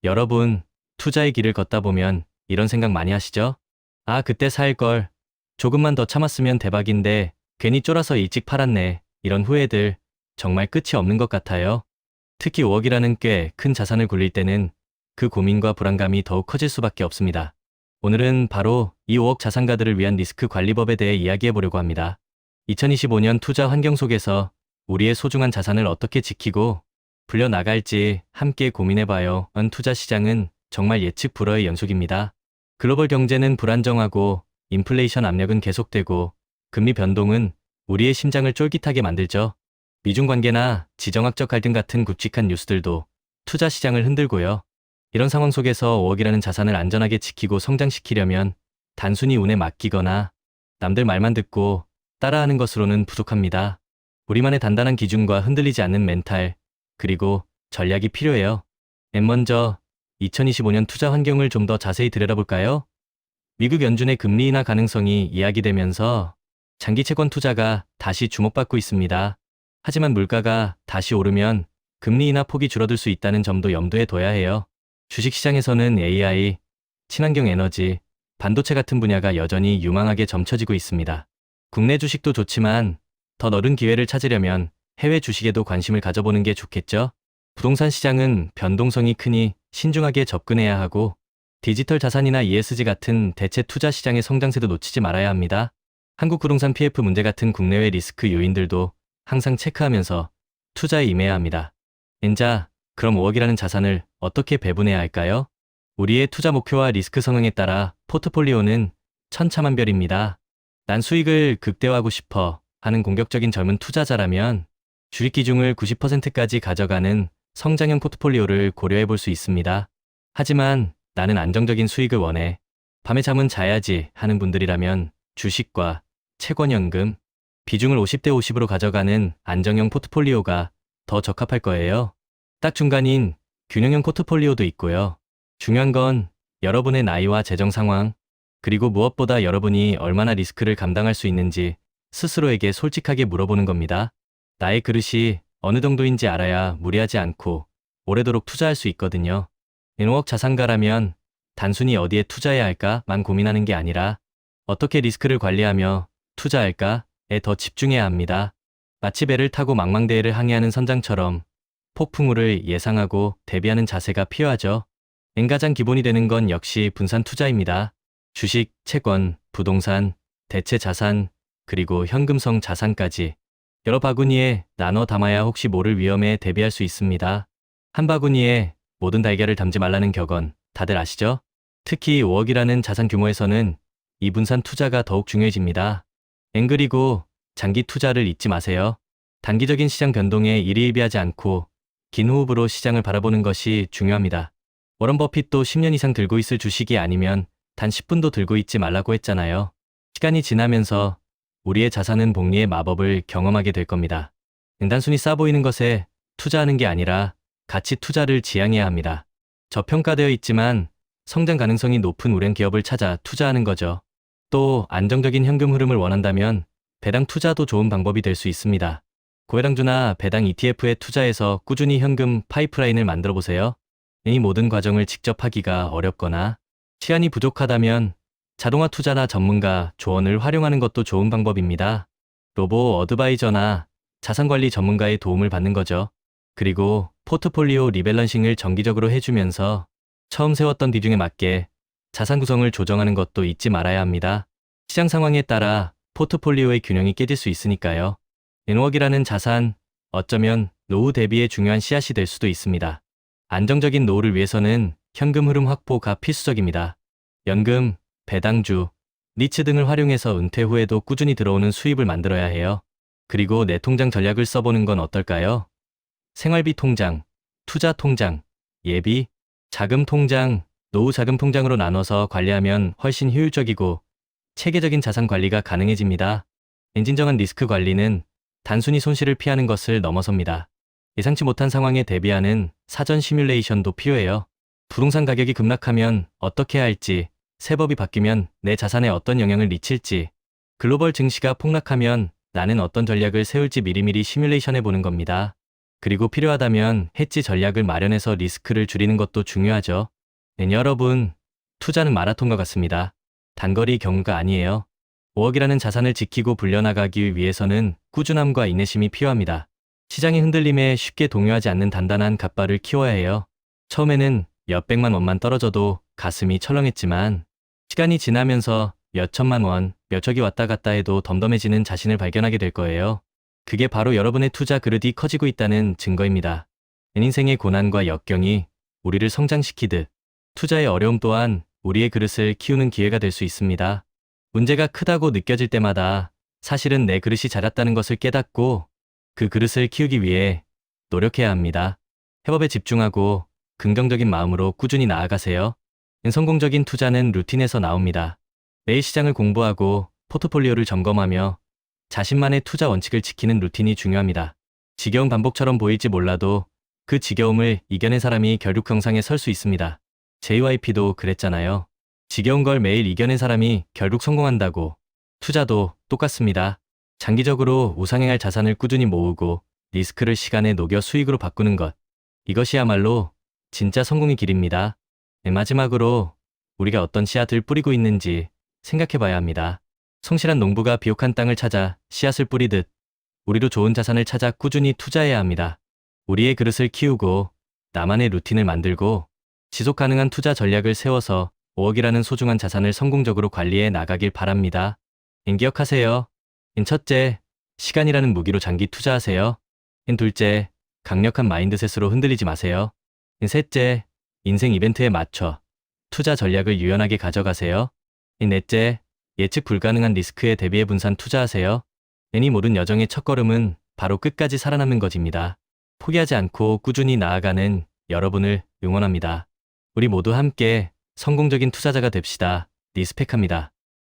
여러분, 투자의 길을 걷다 보면 이런 생각 많이 하시죠? 아, 그때 살 걸. 조금만 더 참았으면 대박인데 괜히 쫄아서 일찍 팔았네. 이런 후회들 정말 끝이 없는 것 같아요. 특히 5억이라는 꽤 큰 자산을 굴릴 때는 그 고민과 불안감이 더욱 커질 수밖에 없습니다. 오늘은 바로 이 5억 자산가들을 위한 리스크 관리법에 대해 이야기해 보려고 합니다. 2025년 투자 환경 속에서 우리의 소중한 자산을 어떻게 지키고 불려나갈지 함께 고민해봐요. 투자 시장은 정말 예측 불허의 연속입니다. 글로벌 경제는 불안정하고 인플레이션 압력은 계속되고 금리 변동은 우리의 심장을 쫄깃하게 만들죠. 미중 관계나 지정학적 갈등 같은 굵직한 뉴스들도 투자 시장을 흔들고요. 이런 상황 속에서 5억이라는 자산을 안전하게 지키고 성장시키려면 단순히 운에 맡기거나 남들 말만 듣고 따라하는 것으로는 부족합니다. 우리만의 단단한 기준과 흔들리지 않는 멘탈, 그리고 전략이 필요해요. 먼저 2025년 투자 환경을 좀 더 자세히 들여다볼까요? 미국 연준의 금리 인하 가능성이 이야기되면서 장기 채권 투자가 다시 주목받고 있습니다. 하지만 물가가 다시 오르면 금리 인하 폭이 줄어들 수 있다는 점도 염두에 둬야 해요. 주식시장에서는 AI, 친환경 에너지, 반도체 같은 분야가 여전히 유망하게 점쳐지고 있습니다. 국내 주식도 좋지만 더 넓은 기회를 찾으려면 해외 주식에도 관심을 가져보는 게 좋겠죠? 부동산 시장은 변동성이 크니 신중하게 접근해야 하고 디지털 자산이나 ESG 같은 대체 투자 시장의 성장세도 놓치지 말아야 합니다. 한국 부동산 PF 문제 같은 국내외 리스크 요인들도 항상 체크하면서 투자에 임해야 합니다. 엔자, 그럼 5억이라는 자산을 어떻게 배분해야 할까요? 우리의 투자 목표와 리스크 성향에 따라 포트폴리오는 천차만별입니다. 난 수익을 극대화하고 싶어 하는 공격적인 젊은 투자자라면 주식 비중을 90%까지 가져가는 성장형 포트폴리오를 고려해 볼 수 있습니다. 하지만 나는 안정적인 수익을 원해. 밤에 잠은 자야지 하는 분들이라면 주식과 채권연금, 비중을 50대 50으로 가져가는 안정형 포트폴리오가 더 적합할 거예요. 딱 중간인 균형형 포트폴리오도 있고요. 중요한 건 여러분의 나이와 재정 상황, 그리고 무엇보다 여러분이 얼마나 리스크를 감당할 수 있는지 스스로에게 솔직하게 물어보는 겁니다. 나의 그릇이 어느 정도인지 알아야 무리하지 않고 오래도록 투자할 수 있거든요. 5억 자산가라면 단순히 어디에 투자해야 할까만 고민하는 게 아니라 어떻게 리스크를 관리하며 투자할까에 더 집중해야 합니다. 마치 배를 타고 망망대해를 항해하는 선장처럼 폭풍우를 예상하고 대비하는 자세가 필요하죠. 가장 기본이 되는 건 역시 분산 투자입니다. 주식, 채권, 부동산, 대체 자산, 그리고 현금성 자산까지 여러 바구니에 나눠 담아야 혹시 모를 위험에 대비할 수 있습니다. 한 바구니에 모든 달걀을 담지 말라는 격언 다들 아시죠? 특히 5억이라는 자산 규모에서는 이 분산 투자가 더욱 중요해집니다. 그리고 장기 투자를 잊지 마세요. 단기적인 시장 변동에 일희일비하지 않고 긴 호흡으로 시장을 바라보는 것이 중요합니다. 워런 버핏도 10년 이상 들고 있을 주식이 아니면 단 10분도 들고 있지 말라고 했잖아요. 시간이 지나면서 우리의 자산은 복리의 마법을 경험하게 될 겁니다. 단순히 싸 보이는 것에 투자하는 게 아니라 가치 투자를 지향해야 합니다. 저평가되어 있지만 성장 가능성이 높은 우량 기업을 찾아 투자하는 거죠. 또 안정적인 현금 흐름을 원한다면 배당 투자도 좋은 방법이 될 수 있습니다. 고해당주나 배당 ETF에 투자해서 꾸준히 현금 파이프라인을 만들어 보세요. 이 모든 과정을 직접 하기가 어렵거나 시간이 부족하다면 자동화 투자나 전문가 조언을 활용하는 것도 좋은 방법입니다. 로보 어드바이저나 자산관리 전문가의 도움을 받는 거죠. 그리고 포트폴리오 리밸런싱을 정기적으로 해주면서 처음 세웠던 비중에 맞게 자산 구성을 조정하는 것도 잊지 말아야 합니다. 시장 상황에 따라 포트폴리오의 균형이 깨질 수 있으니까요. 5억이라는 자산, 어쩌면 노후 대비의 중요한 씨앗이 될 수도 있습니다. 안정적인 노후를 위해서는 현금 흐름 확보가 필수적입니다. 연금, 배당주, 리츠 등을 활용해서 은퇴 후에도 꾸준히 들어오는 수입을 만들어야 해요. 그리고 내 통장 전략을 써보는 건 어떨까요? 생활비 통장, 투자 통장, 예비, 자금 통장, 노후 자금 통장으로 나눠서 관리하면 훨씬 효율적이고 체계적인 자산 관리가 가능해집니다. 진정한 리스크 관리는 단순히 손실을 피하는 것을 넘어섭니다. 예상치 못한 상황에 대비하는 사전 시뮬레이션도 필요해요. 부동산 가격이 급락하면 어떻게 해야 할지, 세법이 바뀌면 내 자산에 어떤 영향을 미칠지, 글로벌 증시가 폭락하면 나는 어떤 전략을 세울지 미리미리 시뮬레이션 해보는 겁니다. 그리고 필요하다면 해지 전략을 마련해서 리스크를 줄이는 것도 중요하죠. 네, 여러분, 투자는 마라톤과 같습니다. 단거리 경주가 아니에요. 5억이라는 자산을 지키고 불려나가기 위해서는 꾸준함과 인내심이 필요합니다. 시장의 흔들림에 쉽게 동요하지 않는 단단한 갓발을 키워야 해요. 처음에는 몇백만 원만 떨어져도 가슴이 철렁했지만 시간이 지나면서 몇천만 원, 몇억이 왔다 갔다 해도 덤덤해지는 자신을 발견하게 될 거예요. 그게 바로 여러분의 투자 그릇이 커지고 있다는 증거입니다. 인생의 고난과 역경이 우리를 성장시키듯 투자의 어려움 또한 우리의 그릇을 키우는 기회가 될 수 있습니다. 문제가 크다고 느껴질 때마다 사실은 내 그릇이 작았다는 것을 깨닫고 그 그릇을 키우기 위해 노력해야 합니다. 해법에 집중하고 긍정적인 마음으로 꾸준히 나아가세요. 성공적인 투자는 루틴에서 나옵니다. 매일 시장을 공부하고 포트폴리오를 점검하며 자신만의 투자 원칙을 지키는 루틴이 중요합니다. 지겨운 반복처럼 보일지 몰라도 그 지겨움을 이겨낸 사람이 결국 정상에 설 수 있습니다. JYP도 그랬잖아요. 지겨운 걸 매일 이겨낸 사람이 결국 성공한다고. 투자도 똑같습니다. 장기적으로 우상향할 자산을 꾸준히 모으고 리스크를 시간에 녹여 수익으로 바꾸는 것. 이것이야말로 진짜 성공의 길입니다. 네, 마지막으로 우리가 어떤 씨앗을 뿌리고 있는지 생각해 봐야 합니다. 성실한 농부가 비옥한 땅을 찾아 씨앗을 뿌리듯 우리도 좋은 자산을 찾아 꾸준히 투자해야 합니다. 우리의 그릇을 키우고 나만의 루틴을 만들고 지속 가능한 투자 전략을 세워서 5억이라는 소중한 자산을 성공적으로 관리해 나가길 바랍니다. 기억하세요. 첫째, 시간이라는 무기로 장기 투자하세요. 둘째, 강력한 마인드셋으로 흔들리지 마세요. 셋째, 인생 이벤트에 맞춰 투자 전략을 유연하게 가져가세요. 넷째, 예측 불가능한 리스크에 대비해 분산 투자하세요. 이 모든 여정의 첫걸음은 바로 끝까지 살아남는 것입니다. 포기하지 않고 꾸준히 나아가는 여러분을 응원합니다. 우리 모두 함께 성공적인 투자자가 됩시다. 리스펙합니다.